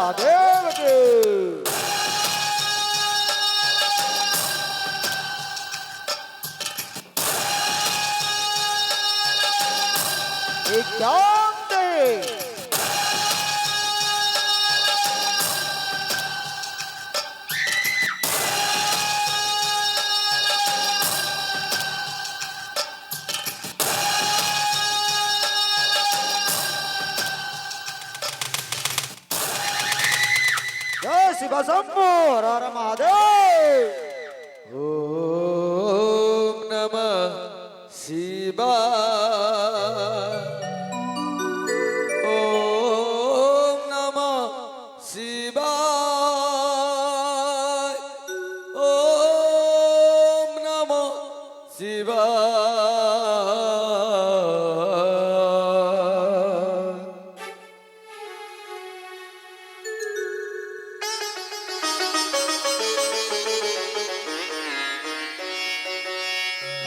महादेव की Ikante Jai Shiva Shambhu Har Har Mahadev Om Namah Shivaya. Om Namah Shivaya. Om Namah Shivaya.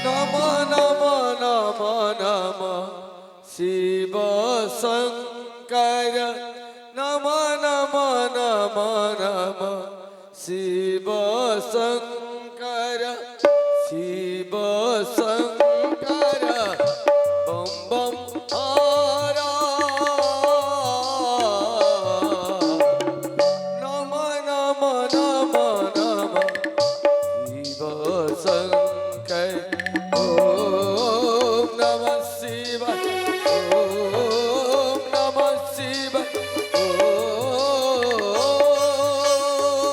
Nama Nama Nama Nama Shiva Shankara. Nama Nama Nama Nama Shiva Shankara. Shiva Shankara. Bam Bam Hara. Nama Nama Nama Nama Shiva Shankara. Om Namah Shivaya. Om Namah Shivaya.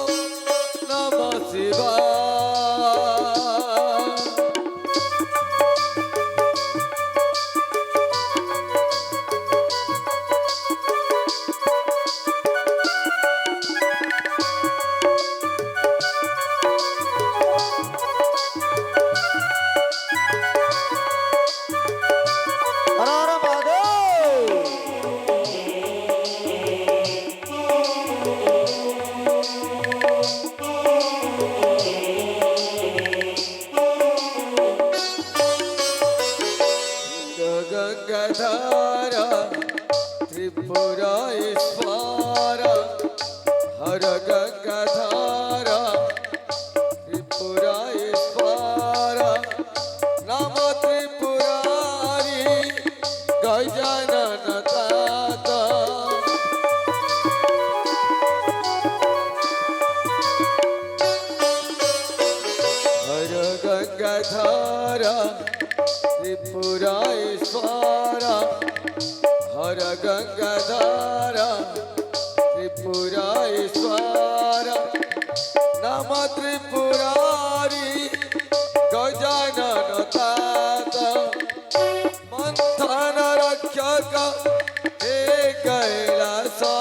Om Namah Shivaya. Har Har Mahadev Gangadhara Tripura Isvara Har Gangadhara Tripura Isvara Nama Tripurari Gajanana Tata Har Gangadhara Tripura Isvara Har Gangadhara Tripura Isvara Nama Tripurari Gajanana Tata Manthana Rakshaka He Kailasadisa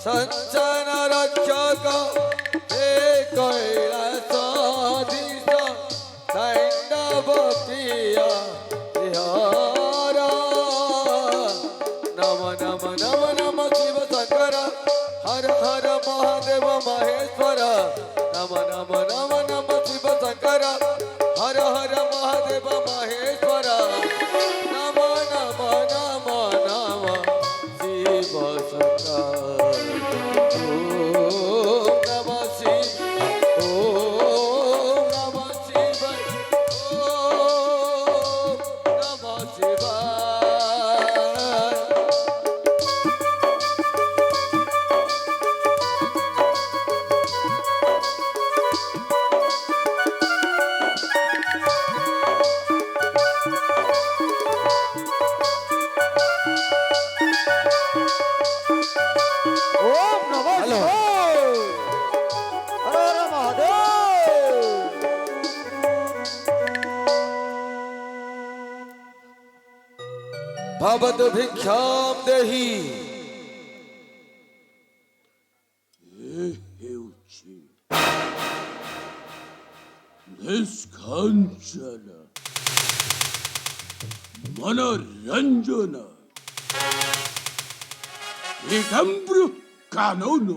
Sanchana Rakshaka He Kailasadisa Daindava Priya Vihara Nama Nama Nama Nama Shiva Shankara Har Har Mahadeva Maheshwara Nama Nama Nama Nama Shiva Shankara Har Har Mahadeva Maheshwara Nama Nama Nama Nama Shiva Shankara Om Namah Shivaya. Om Namah Shivaya. Om Namah Shivaya. Om Namah Shivaya Har Har Mahadev Bhavad Bhiksham Dehi. ହେଉଛି ନିଷ୍କାଞ୍ଚନ ମନୋରଞ୍ଜନ ଏକାମ୍ର କାନନ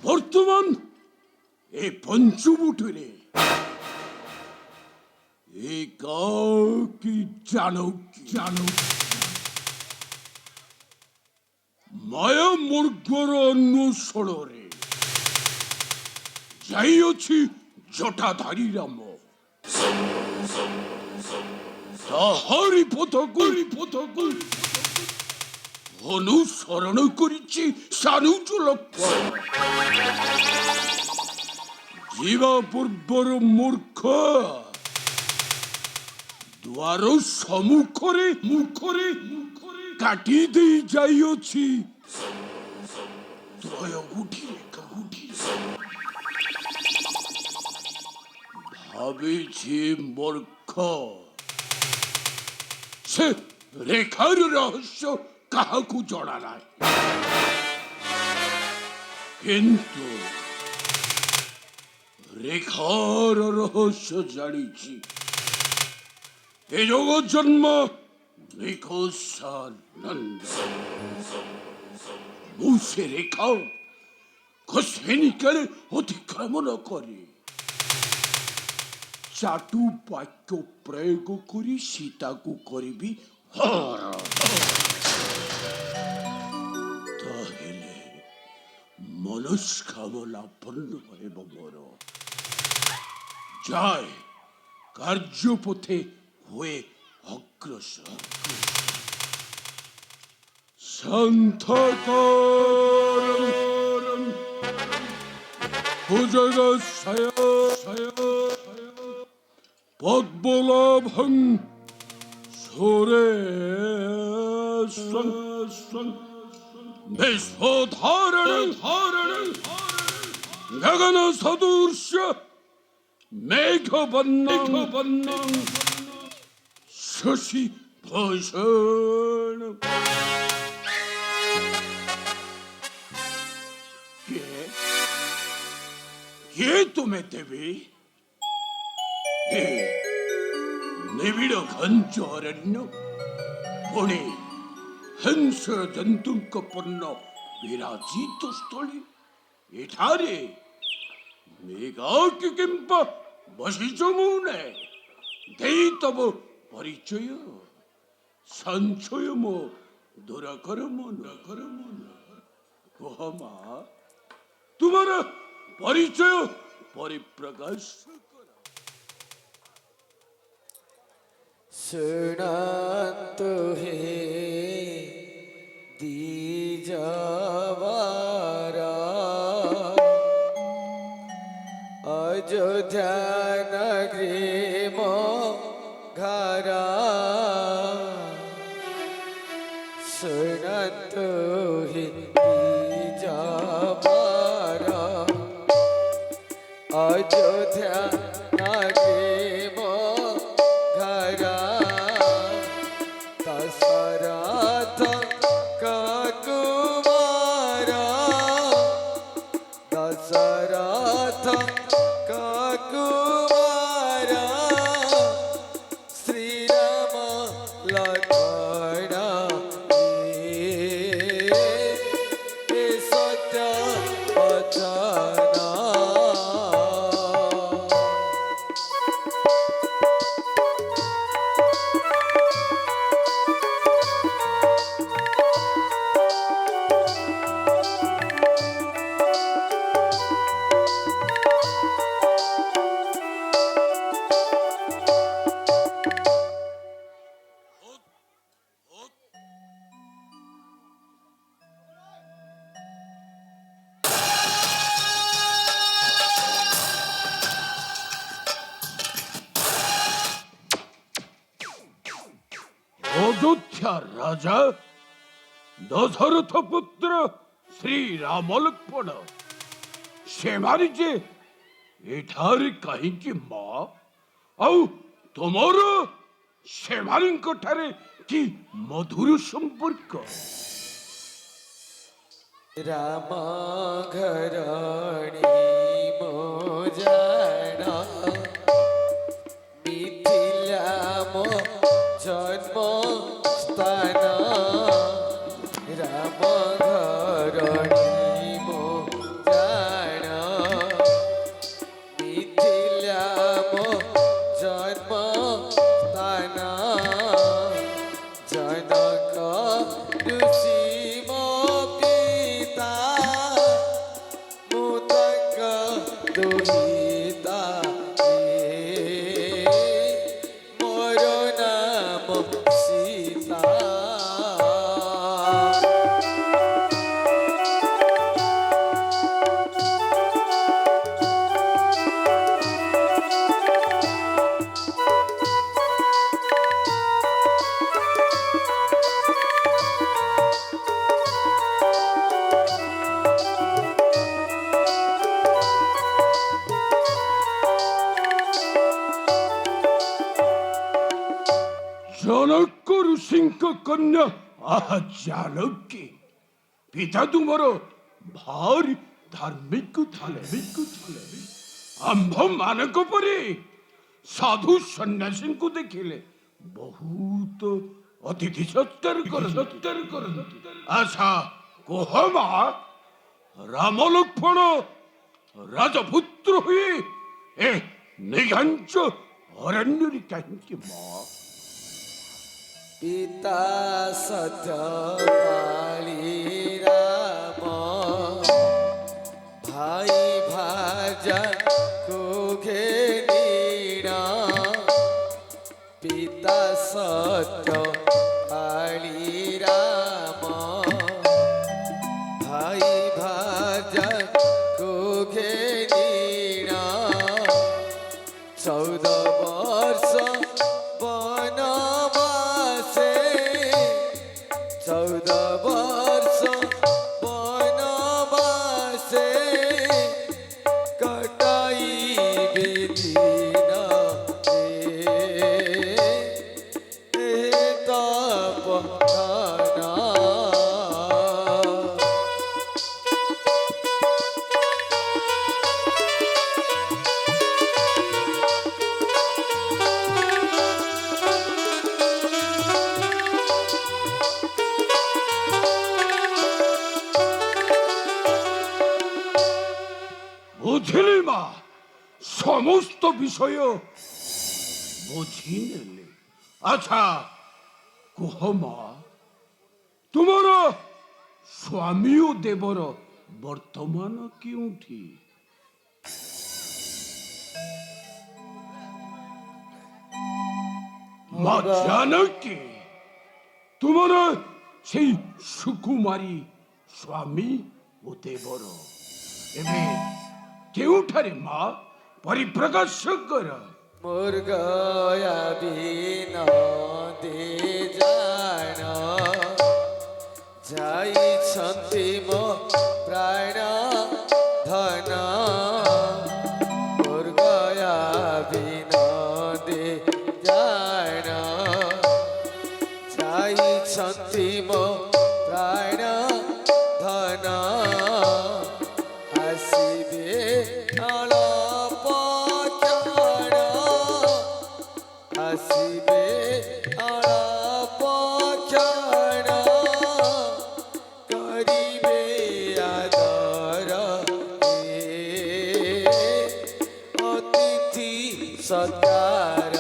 ବର୍ତ୍ତମାନ ଏ ପଞ୍ଚୁମୁଠରେ ଏକାକୀ ଜାନକୀ ମାୟା ମୃଗର ଅନୁସରଣରେ ଯାଇଅଛି ଜଟାଧାରୀ ରାମ। ତାହାରି ପଥକୁ ଅନୁସରଣ କରିଛି ସାନୁଜ ଲକ୍ଷ୍ମଣ। ଯିବା ପୂର୍ବରୁ ମୂର୍ଖ ଦ୍ୱାର ସମ୍ମୁଖରେ କାଟି ଦେଇ ଯାଇଅଛି ତ୍ରୟ ଗୁଠି। ଭାବିଛି ମୂର୍ଖ ସେ ରେଖାର ରହସ୍ୟ କାହାକୁ ଜଣା ନାହିଁ, କିନ୍ତୁ ରେଖାର ରହସ୍ୟ ଜାଣିଛି। ଏ ଯୋଗ ଜନ୍ମ ନିଖୋସାନନ୍ଦ। ମୁଁ ସେ ରେଖା ଖସେନିକାରେ ଅତିକ୍ରମଣ କରି ଚାଟୁ ବାକ୍ୟ ପ୍ରୟୋଗ କରି ସୀତାକୁ କରିବି ହର। ତାହେଲେ ମନସ୍କାମନା ପୂର୍ଣ୍ଣ ହେବ ମୋର। ଯାଏ କାର୍ଯ୍ୟପଥେ ହୁଏ ଅଗ୍ରସର। ସନ୍ଥକରଂ ভুজগশয় পদ্মলাভং সুরেশ্বং বিশ্বধারণং গগন সদৃশ্য মেঘবর্ণং শশী ভূষণ। ये तुम्हें देवी हे निबिड़ घंच अरण्य पुणे हंस जंतुंक पूर्ण विराजित स्थली एठारे मेघाकी किंपा बसिच मुने देई तब परिचय संचय मो दुराकर मन कोहमा तुम्हारा परिचय परिप्रकाश शृणन्तु हे द्विजवारा अयोध्या नगरी मो घरा शृणन्तु हे द्विजवारा अयोध्या नगरी मो घरा दशरथ कुमारा दशरथ कुमारा श्री राम लक्ष्मण ये सत्य वचन। अयोध्या राजा दशरथ पुत्र श्री राम लक्ष्मण से मारिजे एठारे कहीं माँ आउ तुमर से ठारे कि मधुर संपर्क। राम घराणी मो जाना मिथिला मो जन्म स्थान राम घराणी मो जाना मिथिला मो जन्म स्थान जनक ऋषि मो দুহিতা মোর নাম সীতা। জনক ঋষিଙ୍କ କନ୍ୟା ଆହା ଜାନକୀ ପିତା ତୁମର ଭାରି ଧାର୍ମିକ ଥିଲେ। ଆମ୍ଭ ମାନଙ୍କ ପରି ସାଧୁ ସନ୍ନ୍ୟାସୀଙ୍କୁ ଦେଖିଲେ ବହୁତ ଅତିଥି ସତ୍କାର କରନ୍ତି। ଆଚ୍ଛା କୁହ ମା, ରାମ ଲକ୍ଷ୍ମଣ ରାଜପୁତ୍ର ହୋଇ ଏ ନିଘାଞ୍ଚ ଅରଣ୍ୟରେ କାହିଁକି ମା? পিতা সত্য কালী রাম ভাই ভাজা কুঘে নীড়া। পিতা সত্য কালী রাম ভাই ভাজা কুঘে নীড়া। 14 বর্ষ বনবাসে 14 বর্ষ বনবাসে কাটাইবে দিন এ তপখানা। বুঝলি মা, সমস্ত বিষয় বুঝি নেলে। আচ্ছা কুহ মা, ତୁମର ସ୍ୱାମୀ ଓ ଦେବର ବର୍ତ୍ତମାନ କେଉଁଠି? ମା ଜାନକୀ, ତୁମର ସେଇ ସୁକୁମାରୀ ସ୍ୱାମୀ ଓ ଦେବର ଏବେ କେଉଁଠାରେ ମା? ପରିପ୍ରକାଶ କର। মোর গয়া বিন দে জান যাইছন্তি মো প্রাণ ধন। মোর গয়া বিন দে জান যাইছন্তি মো প্রাণ ধন। আসিবে অল্প ক্ষণ আসিবে অল্প ক্ষণ করিবে আদর অতিথি সৎকার।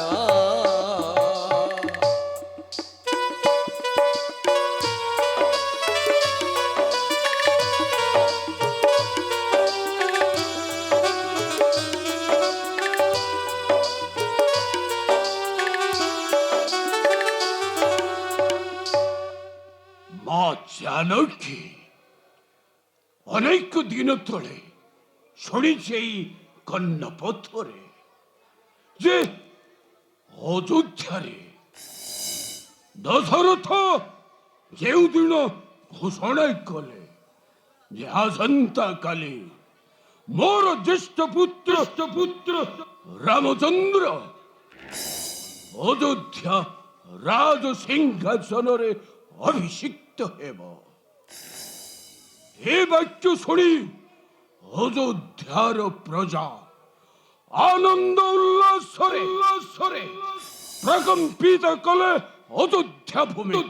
মা জানকী, অনেক দিন তଳେ শুনিছি এই কর্ণপথরে যে অযোধ্যারে দশরথ ଯେଉଁଦିନ ଘୋଷଣା କଲେ ଯେ ଆସନ୍ତା କାଲି ମୋର ଜ୍ୟେଷ୍ଠ ପୁତ୍ର ରାମଚନ୍ଦ୍ର ଅଯୋଧ୍ୟା ରାଜ ସିଂହାସନରେ ଅଭିଷିକ୍ତ ହେବ, ଏ ବାକ୍ୟ ଶୁଣି ଅଯୋଧ୍ୟାର ପ୍ରଜା ଆନନ୍ଦ ଉଲ୍ଲାସରେ ପ୍ରକମ୍ପିତ କଲେ ଅଯୋଧ୍ୟା ଭୂମି।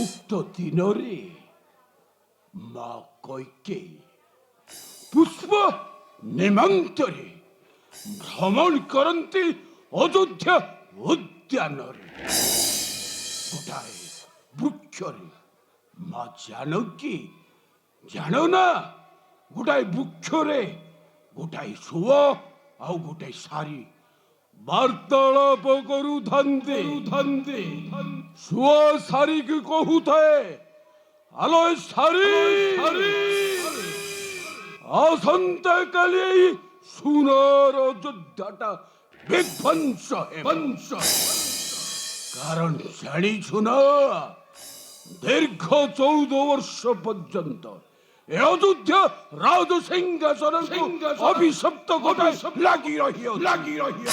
ଉକ୍ତ ଦିନରେ ମା କୈକେୟୀ ପୁଷ୍ପ ନିମନ୍ତରେ ଭ୍ରମଣ କରନ୍ତି ଅଯୋଧ୍ୟା ଉଦ୍ୟାନରେ। ଗୋଟାଏ ବୃକ୍ଷରେ ମା ଜାନକୀ, ଜାଣ ନା ଗୋଟାଏ ବୃକ୍ଷରେ ଗୋଟାଏ ଶୁଆ ଆଉ ଗୋଟାଏ ଶାରୀ ବାର୍ତ୍ତାଳାପ କରୁଥାନ୍ତି। ଶୁଆ ଶାରୀକି କହୁଥାଏ, ଆଲୋ ଶାରୀ, ଆସନ୍ତା କାଲି ଏଇ ସୁନାର ଯୋଦ୍ଧାଟା ବିଧ୍ୱଂସ ହେବ। କାରଣ ଜାଣିଛୁ ନା, ଦୀର୍ଘ 14 ବର୍ଷ ପର୍ଯ୍ୟନ୍ତ ଏ ଅଯୋଧ୍ୟା ରାଜ ସିଂହାସନକୁ ଅଭିଶପ୍ତ ଗୋଟାଏ ଲାଗି ରହିବ।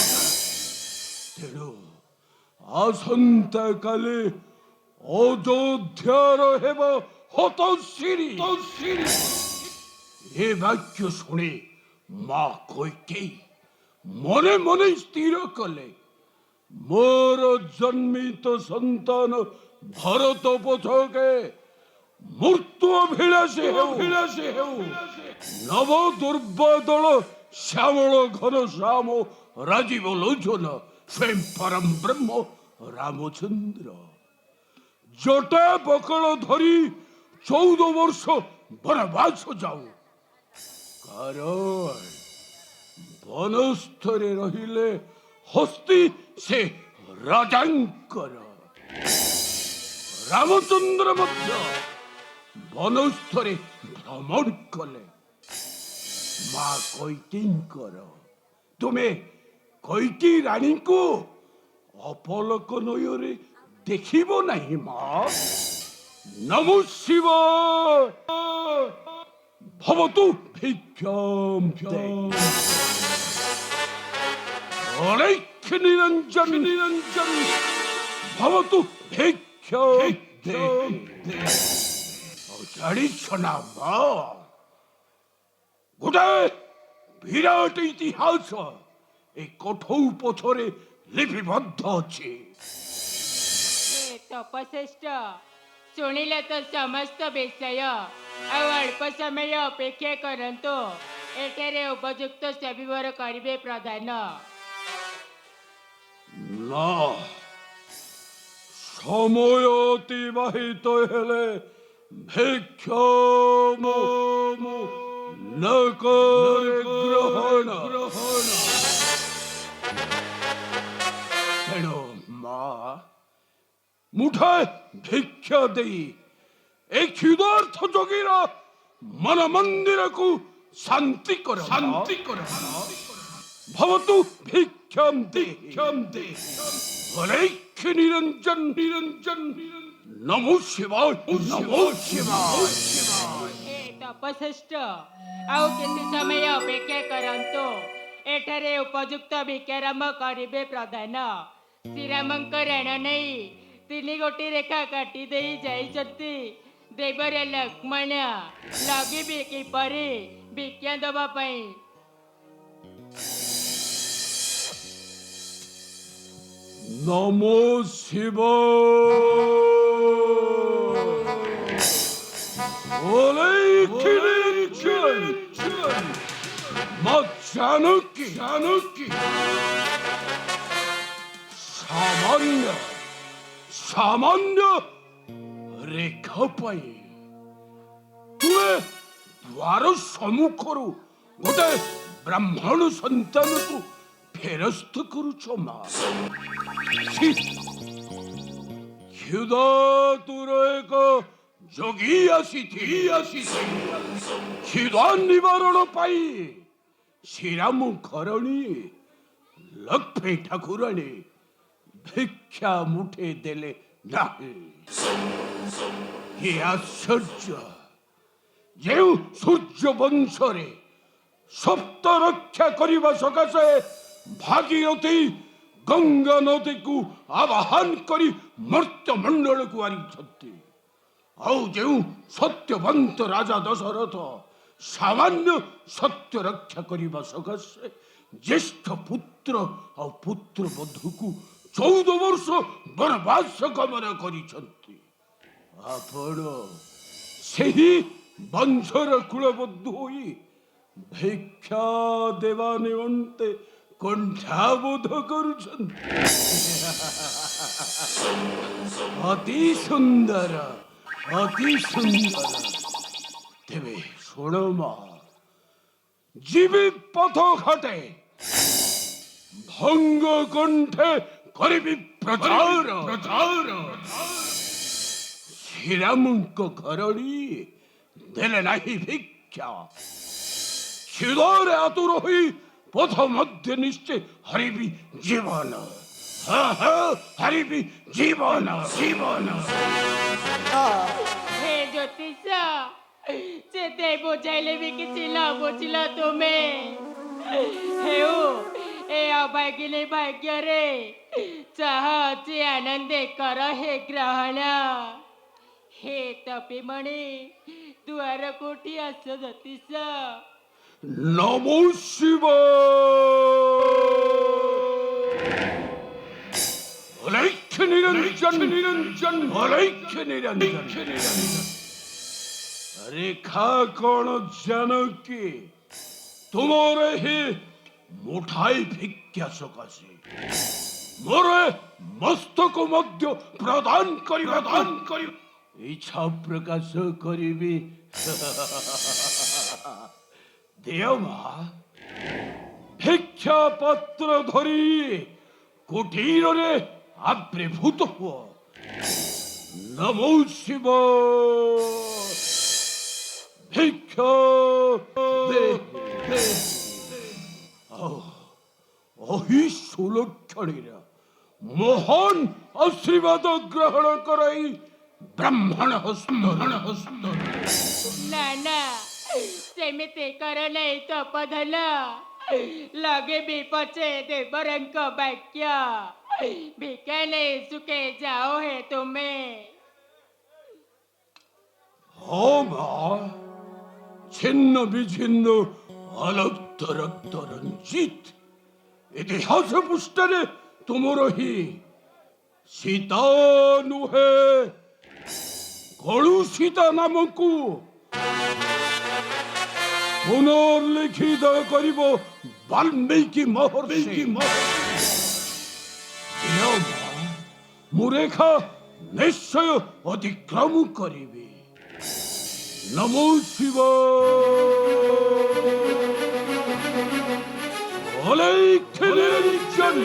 ତେଣୁ ଆସନ୍ତା କାଲି ଅଯୋଧ୍ୟାର ହେବ ହତଶିରୀ। ଏ ବାକ୍ୟ ଶୁଣି ମା କୈକେୟୀ ମନେ ମନେ ସ୍ଥିର କଲେ, ମୋର ଜନ୍ମିତ ସନ୍ତାନ ଭରତ ପଛକେ ମୃତ୍ୟୁ ଅଭିଳାଷୀ ହେଉ। ନବ ଦୁର୍ବାଦଳ ଶ୍ୟାମଳ ଘନ ଶ୍ୟାମ ରାଜୀବ ଲୋଚନ ସ୍ୱୟଂ ପରମ ବ୍ରହ୍ମ ରାମଚନ୍ଦ୍ର ଜଟା ବକଳ ଧରି 14 ବର୍ଷ ବନବାସ ଯାଉ। କାରଣ ବନସ୍ଥରେ ରହିଲେ ହସ୍ତି ସେ ରାଜାଙ୍କର। ରାମଚନ୍ଦ୍ର ମଧ୍ୟ ବନସ୍ଥରେ ଭ୍ରମଣ କଲେ। ମା କୈକେୟୀଙ୍କର, ତୁମେ କୈକେୟୀ ରାଣୀଙ୍କୁ ଅପଲକ ନୟନରେ ଦେଖିବ ନାହିଁ ମା? ନମୋ ଶିବାୟ ଭବତୁ ଭିକ୍ଷାଂ ଅଲେଖ ନିରଞ୍ଜନ ଭବତୁ ଭିକ୍ଷାଂ ଜାଣିଛ ନା ମା, ଗୋଟାଏ ବିରାଟ ଇତିହାସ ଏ କୋଠଉ ପଛରେ ଲିପିବଦ୍ଧ ଅଛି। ହେ ତପଶ୍ରେଷ୍ଠ, ଶୁଣିଲେ ତ ସମସ୍ତ ବିଷୟ। ଆଉ ଅଳ୍ପ ସମୟ ଅପେକ୍ଷା କରନ୍ତୁ, ଏଠାରେ ଉପଯୁକ୍ତ ସ୍ୱବିବର କରିବେ ପ୍ରଧାନ। ନା, ସମୟ ଅତିବାହିତ ହେଲେ ଭିକ୍ଷାଂ ନ କରେ ଗ୍ରହଣ। ତେଣୁ ମା, ମୁଠାଏ ଭିକ୍ଷା ଦେଇ ଏ କ୍ଷୁଧାର୍ଥ ଯୋଗୀର ମନ ମନ୍ଦିରକୁ ଶାନ୍ତି କର। ଭବତୁ ଭିକ୍ଷାଂ ଅଲେଖ ନିରଞ୍ଜନ ନମୋ ଶିବାୟ। ହେ ତପଶ୍ରେଷ୍ଠ, ଆଉ କିଛି ସମୟ ଅପେକ୍ଷା କରନ୍ତୁ, ଏଠାରେ ଉପଯୁକ୍ତ ଭିକ୍ଷାରମ୍ଭ କରିବେ ପ୍ରଧାନ। ଶ୍ରୀରାମଙ୍କ ରାଣ ନେଇ 3 ଗୋଟି ରେଖା କାଟି ଦେଇ ଯାଇଛନ୍ତି। ଦେବରେ ଲକ୍ଷ୍ମଣ ଲଗିବେ କିପରି ଭିକ୍ଷା ଦେବା ପାଇଁ? ନମୋ ଶିବାୟ ଅଲେଖ ନିରଞ୍ଜନ ମା ଜାନକୀ ସାମାନ୍ୟ ରେଖା ପାଇଁ ତୁମେ ଦ୍ୱାର ସମ୍ମୁଖରୁ ଗୋଟେ ବ୍ରାହ୍ମଣ ସନ୍ତାନକୁ ଫେରସ୍ତ କରୁଛ ମା। କ୍ଷୁଧାତୁର ଏକ ଯୋଗୀ ଆସିଛି। କ୍ଷୁଧା ନିବାରଣ ପାଇଁ ଶ୍ରୀରାମ ଘରଣୀ ଲକ୍ଷ୍ମୀ ଠାକୁରାଣୀ ଭିକ୍ଷା ମୁଠେ ଦେଲେ ନାହିଁ। କି ଆଶ୍ଚର୍ଯ୍ୟ! ଯେଉଁ ସୂର୍ଯ୍ୟ ବଂଶରେ ସପ୍ତ ରକ୍ଷା କରିବା ସକାଶେ ଭାଗୀରଥୀ ଗଙ୍ଗା ନଦୀକୁ ଆବାହନ କରି ମର୍ତ୍ତ୍ୟମଣ୍ଡଳକୁ ଆଣିଛନ୍ତି, ଆଉ ଯେଉଁ ସତ୍ୟବନ୍ତ ରାଜା ଦଶରଥ ସାମାନ୍ୟ ସତ୍ୟ ରକ୍ଷା କରିବା ସକାଶେ ଜ୍ୟେଷ୍ଠ ପୁତ୍ର ଆଉ ପୁତ୍ର ବଧୂକୁ 14 ବର୍ଷ ବନବାସ ଗମନ କରିଛନ୍ତି, ଆପଣ ସେହି ବଂଶର କୁଳବଦ୍ଧ ହୋଇ ଭିକ୍ଷା ଦେବା ନିମନ୍ତେ କୁଣ୍ଠାବୋଧ କରୁଛନ୍ତି। ଅତି ସୁନ୍ଦର। ତେବେ ଶୁଣ ମା, জীবী পথ ঘাটে ভঙ্গ কণ্ঠে করিবি প্রচার প্রচার শ্রীরামଙ୍କ ঘরণী দেলে নাহি ভিক্ষা କ୍ଷୁଧାରେ ଆତୁର ହୋଇ ପଥ ମଧ୍ୟ ନିଶ୍ଚେ ହରିବି ଜୀବନ ହରିବି ଜୀବନ ଜୀବନ हे ज्योतिष ଯେତେ ବୁଝାଇଲେ ବି କିଛି ନ ବୁଝିଲ ତୁମେ ହେଉ ଏ ଅଭାଗିନୀ ଭାଗ୍ୟରେ ଚାହା ଅଛି ଆନନ୍ଦେ କର ହେ ଗ୍ରହଣ ହେ ତପିମଣି ଦୁଆର କୋଠି ଆସ ଜ୍ୟୋତିଷ ନମୋ ଶିବ ଅଲେଖ ନିରଞ୍ଜନ ନିରଞ୍ଜନ ଅଲେଖ ନିରଞ୍ଜନ ରେଖା କଣ ଜାନକୀ ତୁମର ହିଁ ମୁଠାଇ ଭିକ୍ଷା ସକାଶେ ମୋର ମସ୍ତକ ମଧ୍ୟ ପ୍ରଦାନ କରିବ ଇଚ୍ଛା ପ୍ରକାଶ କରିବି ଦେବା ଭିକ୍ଷା ପତ୍ର ଧରି କୁଟୀରରେ ଆବିର୍ଭୂତ ହୁଅ ନମୋ ଶିବ ଭିକ୍ଷା ଅହି ସୁଲକ୍ଷଣୀର ମହାନ ଆଶୀର୍ବାଦ ଗ୍ରହଣ କରାଇ ବ୍ରାହ୍ମଣ ହସ୍ତ ନା ନା ସେମିତି କର ନାହିଁ ତପଧନ ଲଗେବି ପଛେ ଦେବରଙ୍କ ବାକ୍ୟ ଭିକ୍ଷା ନେଇ ସୁଖେ ଯାଅ ହେ ତୁମେ ହଁ ମା ছিন্ন বিচ্ছিন্ন আলক্ত রক্ত রঞ্জিত ইতিহাস পৃষ্ঠারে তুমর হি সীতা নুহে কলুষিতা নামকু পুনর্লিখিত করিব বাল্মীকি মহর্ষি মুরেখা নিশ্চয় অতিক্রম করিবে নমো শিব অলেখ নিরঞ্জন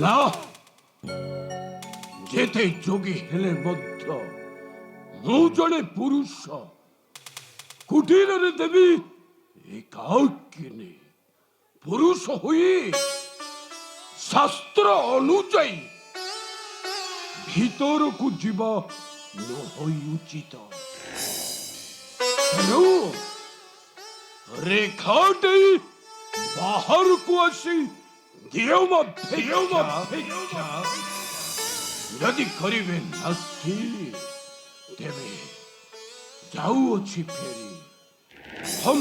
না যেতে যোগী হেলে মধ্য ମୁଁ ଜଣେ ପୁରୁଷ କୁଟୀରରେ ଦେବି ଏକାକିନୀ পুরুষ হয়ে শাস্ত্র অনুযায়ী ভিতরକୁ ଯିବା ନହୋଇ ଉଚିତ। ତେଣୁ ରେଖାଟି ବାହାରକୁ ଆସି ଦେଓ ଭିକ୍ଷା ଯଦି କରିବେ ନାହିଁ ତେବେ ଯାଉଅଛି ଫେରି। हम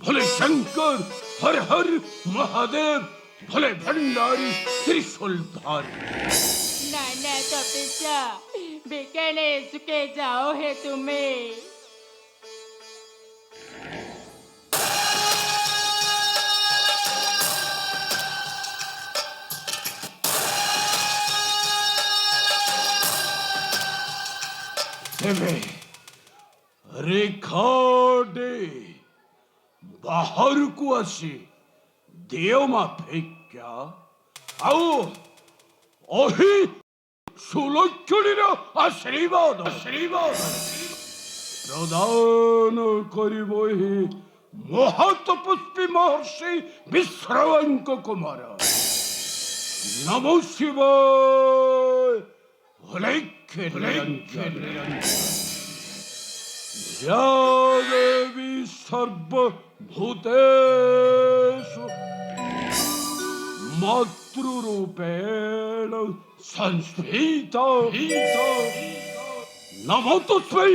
भोले शंकर हर हर महादेव भोले भंडारी त्रिशूलधारी। नाना तपस्या बेकने सुखे जाओ है तुम्हें। तेबे रेखाडे ବାହାରକୁ ଆସି ଦେଓ ଭିକ୍ଷା ଆଉ ଅହି ସୁଲକ୍ଷଣୀର ଆଶୀର୍ବାଦ ପ୍ରଦାନ କରିବ ଏହି ମହାତପସ୍ୱୀ ମହର୍ଷି ବିଶ୍ରାଙ୍କ କୁମାର। ନମୋ ଶିବାୟ। या देवी सर्वभूतेषु मातृरूपेण संस्थिता नमो तस्मै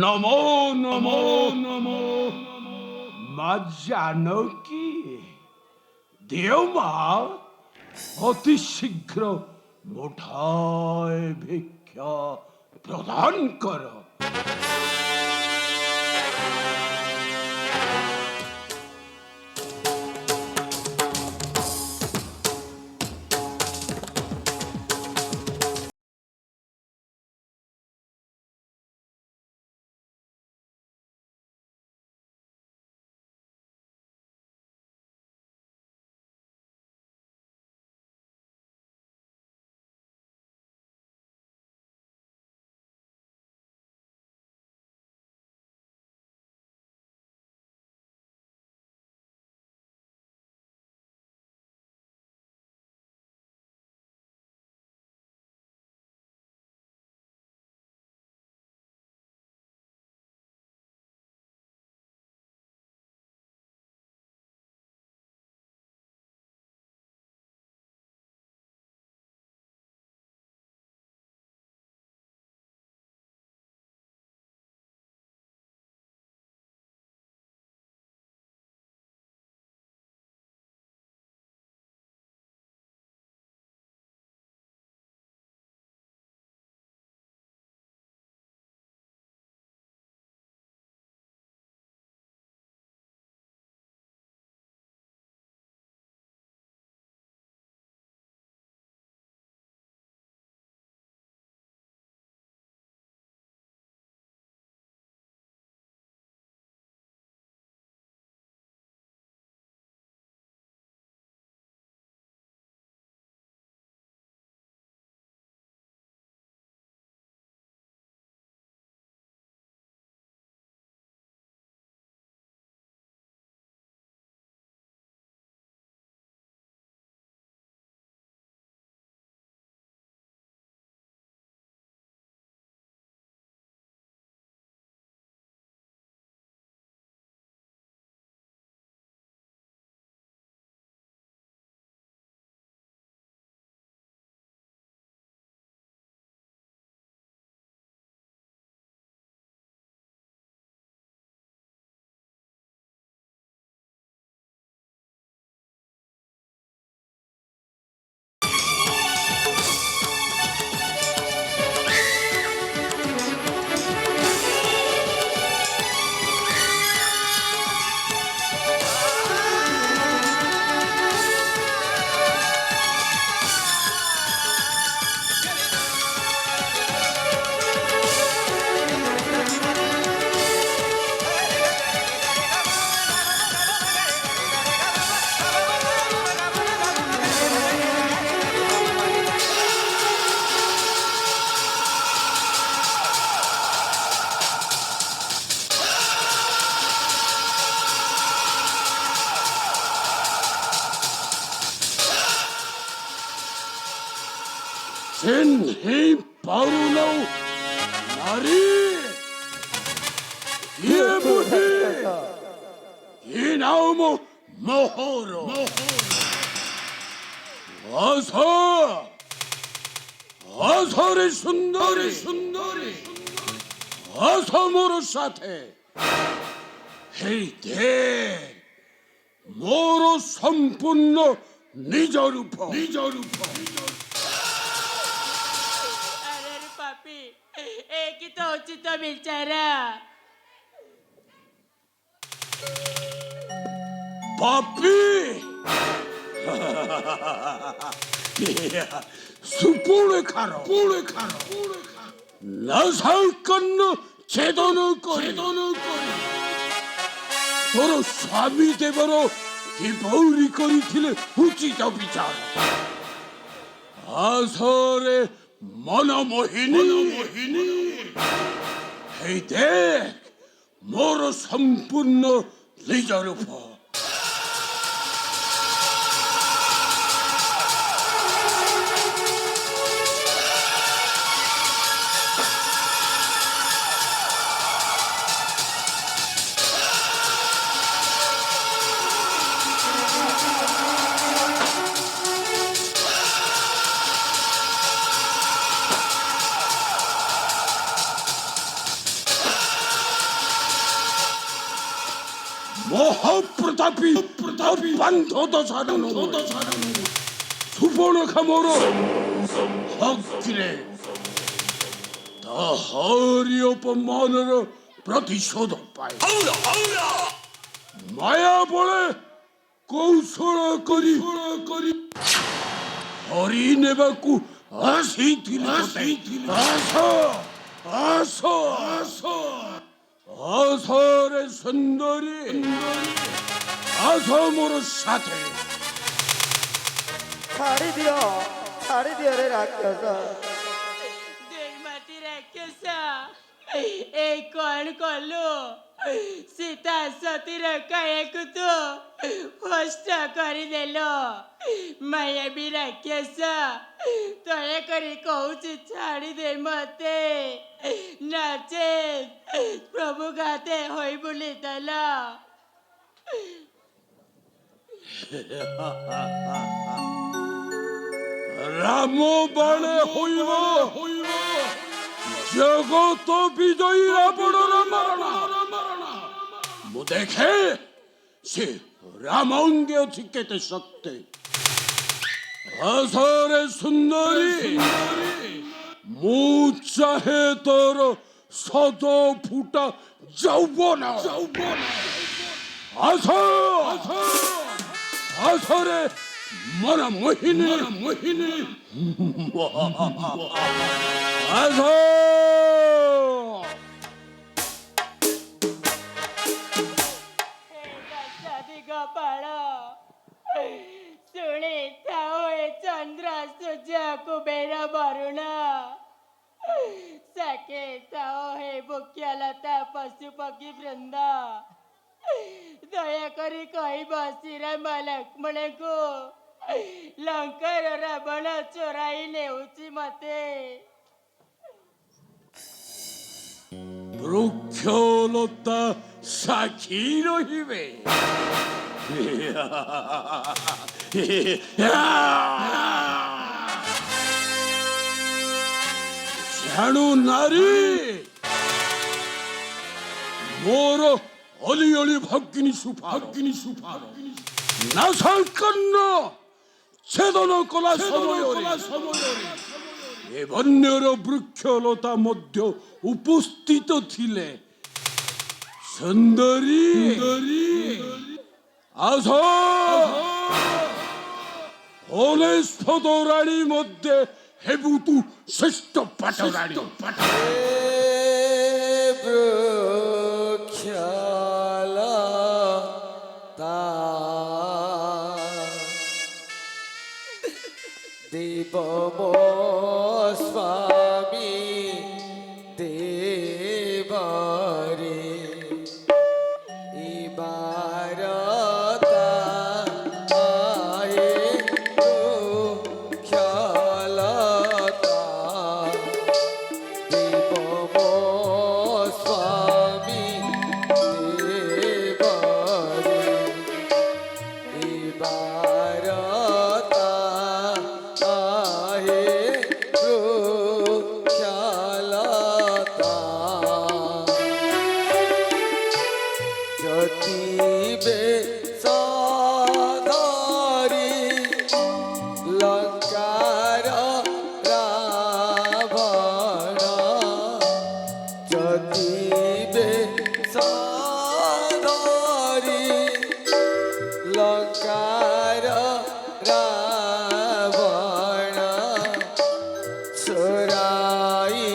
नमो नमो नमो मां जानकी देव मां অতি শীঘ্র মুঠায় ভিক্ষা প্রদান কর। 신이 바로 나리 예부히 이 나무 모호로 어서리 순돌이 어서 모로 사태 헤이데 모로 선분노 니저루퍼 अरे पापी एक ही तो उचित बेचारा 바삐 수포를 가로 나살 건너 제도는 거리 도로 स्वामी देवरो की बौरी करी थिले उचित विचार आसरे मनमोहिनी हे देख मोर संपूर्ण निजरूप মহাপ্রতাপী বান্ধত সাধন সুবর্ণখা মোর হকিরে তাহারি অপমানর প্রতিশোধ পায় মায়া বলে কৌশল করি হরি নেবাকু আসিଥିଲେ আস আসরে সুন্দরী আস মোর সাথে ছাড়ি দিও রে রাক্ষস ଦେମାତି ରାକ୍ଷସ ଏଇ କଣ କଲୁ ସୀତା ସତୀର କାୟାକୁ ତୁ ଭଷ୍ଟ କରିଦେଲ ମାୟାବୀ ରାକ୍ଷସ ଦୟାକରି କହୁଛି ଛାଡ଼ିଦେ ମତେ ନଚେତ୍ ପ୍ରଭୁ ଘାତେ ହୋଇ ବୁଲିଦେଲ রাম বাণে হইব জগত বিজয়ী রাবণর মারণ মু দেখে সে রাম অঙ্গে ଅଛି কেতে শক্তি আসরে সুন্দরী মু চাহে তোর সদ ফুটা যৌবন আসরে মন মোহিনী আস ଗୋପାଳ ଶୁଣିଥାଉ ଏ ଚନ୍ଦ୍ର ସୂର୍ଯ୍ୟ କୁବେର ବରୁଣ ସାକେଥାଉ ହେ ବୃକ୍ଷଲତା ପଶୁ ପକ୍ଷୀ ବୃନ୍ଦ ଦୟାକରି କହିବ ଶ୍ରୀରାମ ଲକ୍ଷ୍ମଣଙ୍କୁ ଲଙ୍କାର ରାବଣ ଚୋରାଇ ନେଉଛି ମତେ বৃক্ষলতা সাক্ষী রহিবে জানো নারী মোর অলি অলি ভগিনী সুফার নাসাল কন্ন ছেদন কলা সময় এ বন্যর বৃক্ষলতা মধ্য উপস্থিত ছিলে সুন্দরী আস অনেস্ফত রানী মধ্যে হেবু তু শ্রেষ্ঠ পাটরানী বৃক্ষলতা দেব স্বামী দেবরে ইবারতা আয়ে বৃক্ষলতা ଲଙ୍କାର ରାବଣ ଚୋରାଇ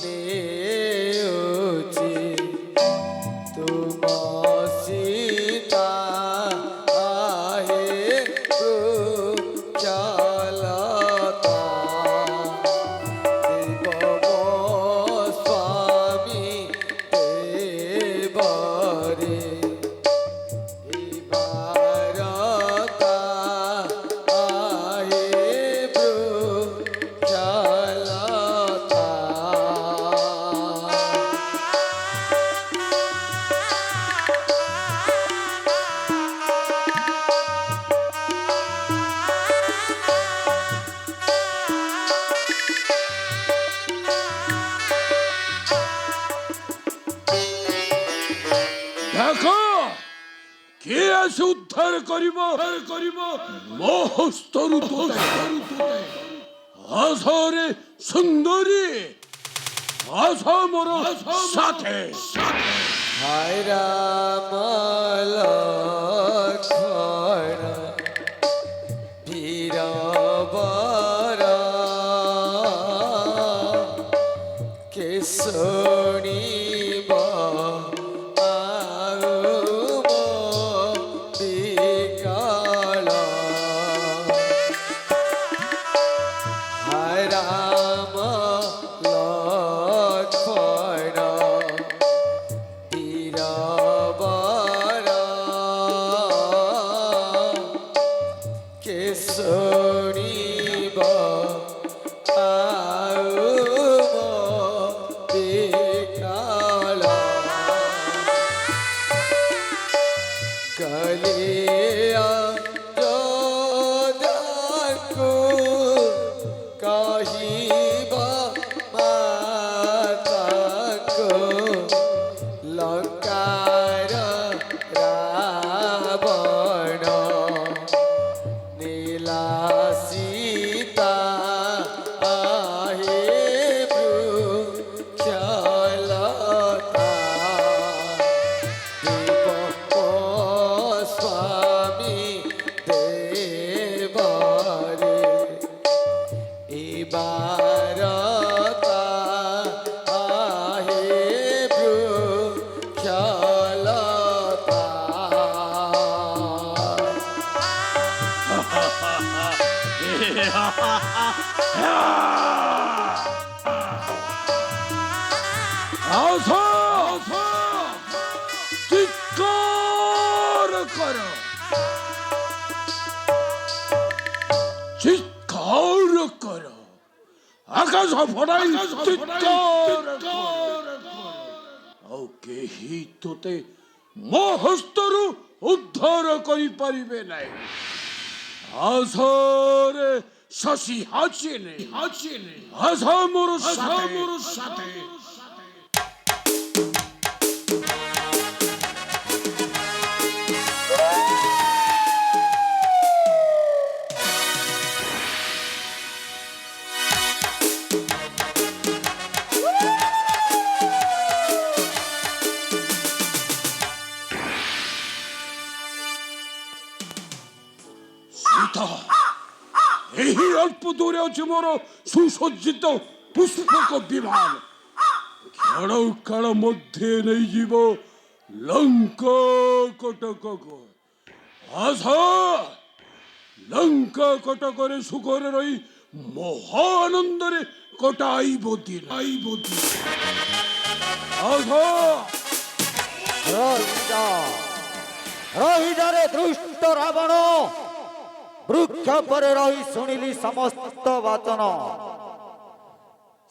ନେଉଛି ତୁମ ସୀତା ଆହେ ବୃକ୍ଷଲତା ଦେବ ମୋ ସ୍ୱାମୀ ଦେବରେ ଭାରତା ଆହେ ବୃକ୍ଷଲତା ଦେଖ କିଏ ଆସି ଉଦ୍ଧାର କରିବ ମୋ ହସ୍ତରୁ ତୋତେ ଆସରେ ସୁନ୍ଦରୀ ଆସ ମୋର ସାଥେ ହାୟ ରାମ ଲକ୍ଷ୍ମଣ ବୀର ବର କେ ଶୁଣିବ ଆଉ ମୋ ବିକଳ ହାୟ ରାମ ଲକ୍ଷ୍ମଣ ବୀର ବର କେ ଶୁଣିବ ଆଉ ମୋ ବିକଳ ଗଲିଆ ଯୋଦ୍ଧାକୁ କହିବ ମାତାକୁ ଲଙ୍କାର ରାବଣ ନୀଲା ସୀତା ଆହେ ବୃକ୍ଷଲତା ଦେବ ମୋ ସ୍ୱାମୀ ଦେବରେ ଭାରତା ଆହେ ବୃକ୍ଷଲତା ଆସ ଚିତ୍କାର କର ଆକାଶ ଫଟାଇ ଚିତ୍କାର କର ଆଉ କେହି ତୋତେ ମୋ ହସ୍ତରୁ ଉଦ୍ଧାର କରିପାରିବେ ନାହିଁ ଆସରେ ଶଶୀ ହାସିନେ ଆସ ମୋର ସାଥେ ଏହି ଅଳ୍ପ ଦୂରେ ଅଛି ମୋର ସୁସଜ୍ଜିତ ପୁଷ୍ପକ ବିମାନ କ୍ଷଣ କାଳ ମଧ୍ୟରେ ନେଇଯିବ ଲଙ୍କା କଟକକୁ ଆସ ଲଙ୍କା କଟକରେ ସୁଖରେ ରହି ମହାନନ୍ଦରେ କଟାଇବ ଦିନ ଆସ ରହିଯାରେ ଦୃଷ୍ଟ ରାବଣ ବୃକ୍ଷ ପରେ ରହି ଶୁଣିଲି ସମସ୍ତ ବାଚନ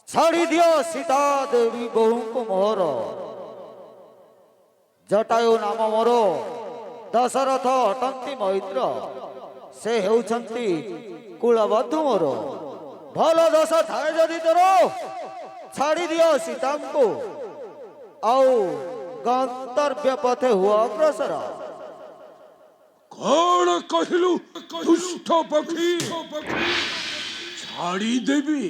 ଛାଡ଼ି ଦିଅ ସୀତା ଦେବୀ ବୋହୂଙ୍କୁ ମୋହର ଜଟାୟୁ ନାମ ମୋର ଦଶରଥ ଅଟନ୍ତି ମୈତ୍ର ସେ ହେଉଛନ୍ତି କୁଳବଧୂ ମୋର ଭଲ ଦୋଷ ଥାଏ ଯଦି ତୋର ଛାଡ଼ି ଦିଅ ସୀତାଙ୍କୁ ଆଉ ଗନ୍ତବ୍ୟ ପଥେ ହୁଅ ଅଗ୍ରସର କଣ କହିଲୁ ଦୁଷ୍ଟ ପକ୍ଷୀ ଛାଡ଼ିଦେବି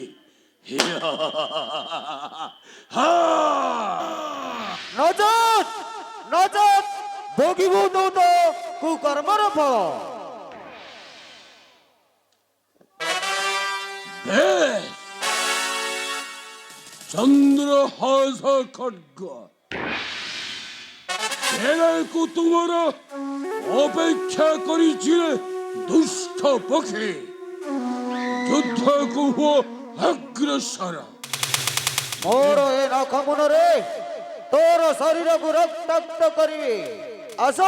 ନଚେତ୍ ଭୋଗିବୁ ତୁ ତ কুকর্মর ফল। বেশ, চন্দ্রহাস খड्ग এরাকু তোমার অপেক্ষা করিছিলে দুষ্ট পক্ষে যুদ্ধকু হুଅ অগ্রসর। ମୋର ଏ ନଖ ମୁନରେ ତୋର ଶରୀରକୁ ରକ୍ତାକ୍ତ କରିବି। ଆସ।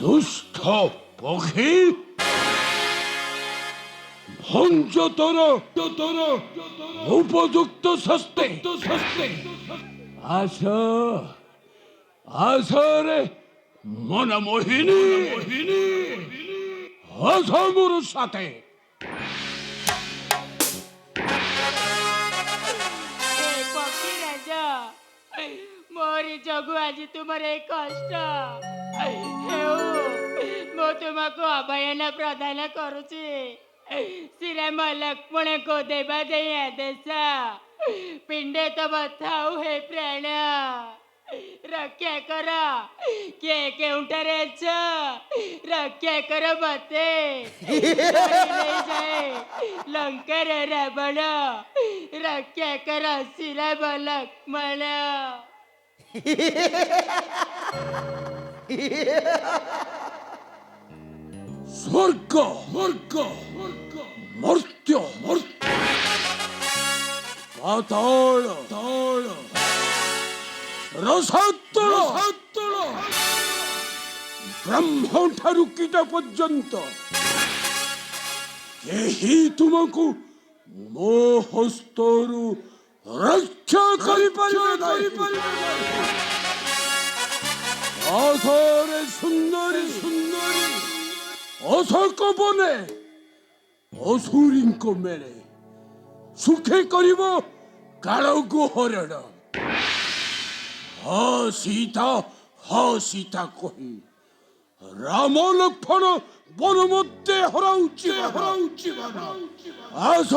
দুষ্ট পক্ষী ভঞ্জতর উপযুক্ত শাস্তি। আস আসরে মনমোহিনী আস মোর সাথে। ଏ ପକ୍ଷୀ ରାଜା, ମୋରି ଯୋଗୁ ଆଜି ତୁମର ଏ କଷ୍ଟ ହେଉ, ମୁଁ ତୁମକୁ ଅଭୟନ ପ୍ରଦାନ କରୁଛି। ଶ୍ରୀରାମ ଲକ୍ଷ୍ମଣଙ୍କୁ ଦେବା ଦେଇ ଆଦେଶ, ପିଣ୍ଡେ ତବ ଥାଉ ହେ ପ୍ରାଣ। ରକ୍ଷା କର, କିଏ କେଉଁଠାରେ ଅଛ ରକ୍ଷା କର ମତେ। ନେଇଯାଏ ଲଙ୍କାର ରାବଣ, ରକ୍ଷା କର ଶ୍ରୀରାମ ଲକ୍ଷ୍ମଣ। স্বর্গ মর্ত্য পাতাল রসাতল ব্রহ্ম ঠারু কীট পর্যন্ত কেহি তুমকু ମୋ ହସ୍ତରୁ ରକ୍ଷା କରିପାରିବେ। ଅଧରେ ସୁନ୍ଦରୀ ଅଶୋକ ବନେ ଅସୁରୀଙ୍କ ମେଳେ ସୁଖେ କରିବ କାଳକୁ ହରଣ। ହଁ ସୀତା সীতা কহি রাম লক্ষ্মণ বন মধ্যে হরা উচিত আস